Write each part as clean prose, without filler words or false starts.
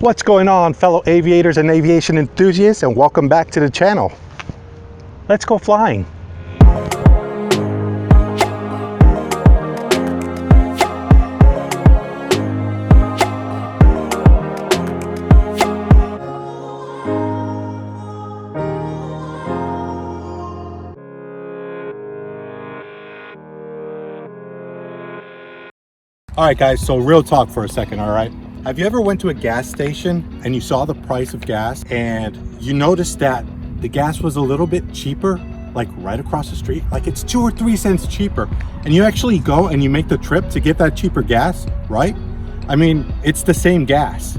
What's going on, fellow aviators and aviation enthusiasts, and welcome back to the channel. Let's go flying. All right, guys, so real talk for a second, all right? Have you ever went to a gas station and you saw the price of gas and you noticed that the gas was a little bit cheaper, like right across the street? Like it's 2 or 3 cents cheaper, and you actually go and you make the trip to get that cheaper gas, right? I mean, it's the same gas.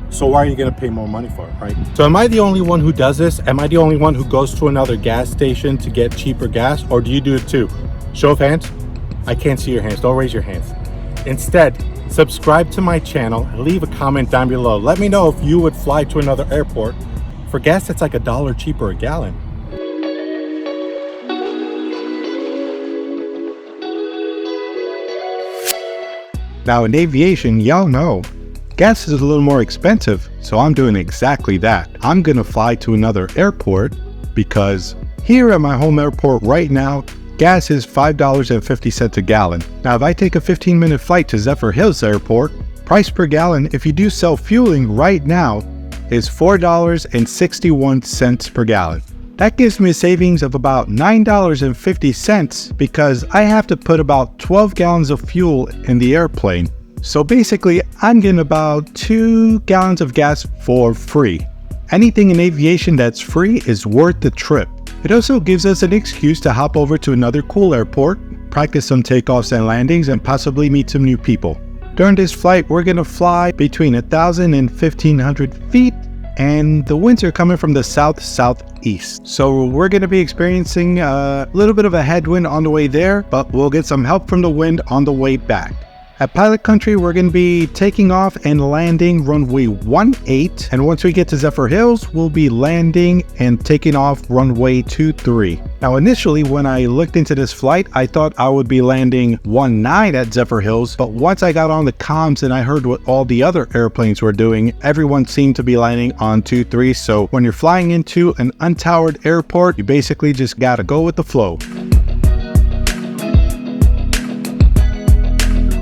So why are you gonna pay more money for it, right? So am I the only one who does this? Am I the only one who goes to another gas station to get cheaper gas, or do you do it too? Show of hands. I can't see your hands, don't raise your hands. Instead, subscribe to my channel and leave a comment down below. Let me know if you would fly to another airport for gas that's like $1 cheaper a gallon. Now in aviation, y'all know, gas is a little more expensive, so I'm doing exactly that. I'm gonna fly to another airport because here at my home airport right now, gas is $5.50 a gallon. Now, if I take a 15-minute flight to Zephyrhills Airport, price per gallon, if you do self-fueling right now, is $4.61 per gallon. That gives me a savings of about $9.50 because I have to put about 12 gallons of fuel in the airplane. So basically, I'm getting about 2 gallons of gas for free. Anything in aviation that's free is worth the trip. It also gives us an excuse to hop over to another cool airport, practice some takeoffs and landings, and possibly meet some new people. During this flight, we're going to fly between 1,000 and 1,500 feet, and the winds are coming from the south-southeast. So we're going to be experiencing a little bit of a headwind on the way there, but we'll get some help from the wind on the way back. At pilot country, we're going to be taking off and landing runway 18, and once we get to Zephyrhills, we'll be landing and taking off runway 23. Now initially, when I looked into this flight, I thought I would be landing 19 at Zephyrhills, but once I got on the comms and I heard what all the other airplanes were doing, everyone seemed to be landing on 23. So when you're flying into an untowered airport, you basically just gotta go with the flow.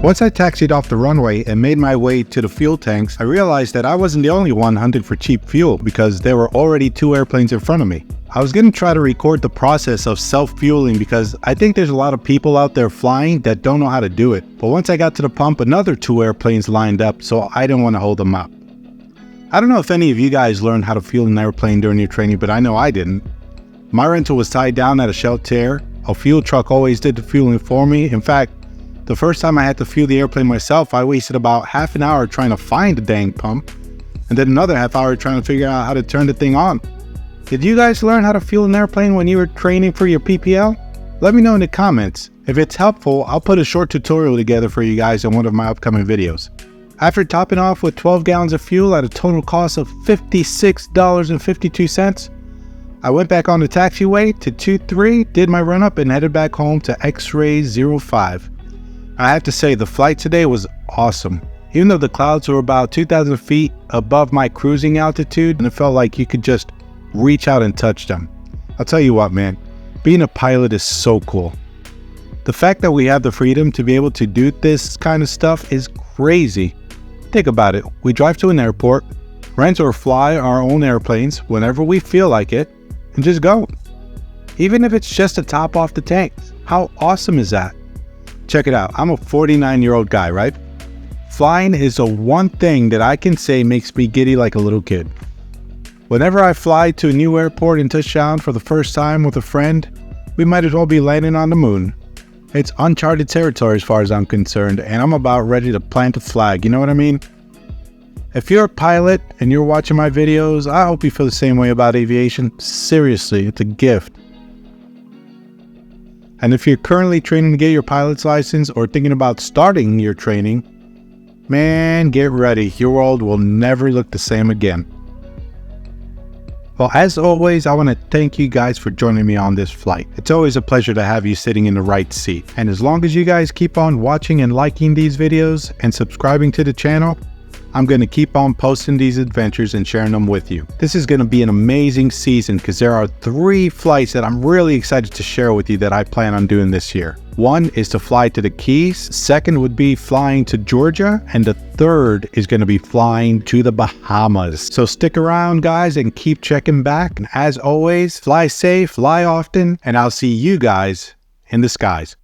Once I taxied off the runway and made my way to the fuel tanks, I realized that I wasn't the only one hunting for cheap fuel because there were already 2 airplanes in front of me. I was going to try to record the process of self-fueling because I think there's a lot of people out there flying that don't know how to do it. But once I got to the pump, another 2 airplanes lined up, so I didn't want to hold them up. I don't know if any of you guys learned how to fuel an airplane during your training, but I know I didn't. My rental was tied down at a shelter. A fuel truck always did the fueling for me. In fact, the first time I had to fuel the airplane myself, I wasted about half an hour trying to find the dang pump, and then another half hour trying to figure out how to turn the thing on. Did you guys learn how to fuel an airplane when you were training for your PPL? Let me know in the comments. If it's helpful, I'll put a short tutorial together for you guys in one of my upcoming videos. After topping off with 12 gallons of fuel at a total cost of $56.52, I went back on the taxiway to 23, did my run up, and headed back home to X-Ray 05. I have to say, the flight today was awesome. Even though the clouds were about 2,000 feet above my cruising altitude, and it felt like you could just reach out and touch them. I'll tell you what, man, being a pilot is so cool. The fact that we have the freedom to be able to do this kind of stuff is crazy. Think about it. We drive to an airport, rent or fly our own airplanes whenever we feel like it, and just go. Even if it's just to top off the tanks. How awesome is that? Check it out. I'm a 49-year-old guy, right? Flying is the one thing that I can say makes me giddy like a little kid. Whenever I fly to a new airport and touch down for the first time with a friend, we might as well be landing on the moon. It's uncharted territory as far as I'm concerned, and I'm about ready to plant a flag, you know what I mean? If you're a pilot and you're watching my videos, I hope you feel the same way about aviation. Seriously, it's a gift. And if you're currently training to get your pilot's license or thinking about starting your training, man, get ready. Your world will never look the same again. Well, as always, I want to thank you guys for joining me on this flight. It's always a pleasure to have you sitting in the right seat. And as long as you guys keep on watching and liking these videos and subscribing to the channel, I'm going to keep on posting these adventures and sharing them with you. This is going to be an amazing season because there are 3 flights that I'm really excited to share with you that I plan on doing this year. One is to fly to the Keys, second would be flying to Georgia, and the third is going to be flying to the Bahamas. So stick around, guys, and keep checking back. And as always, fly safe, fly often, and I'll see you guys in the skies.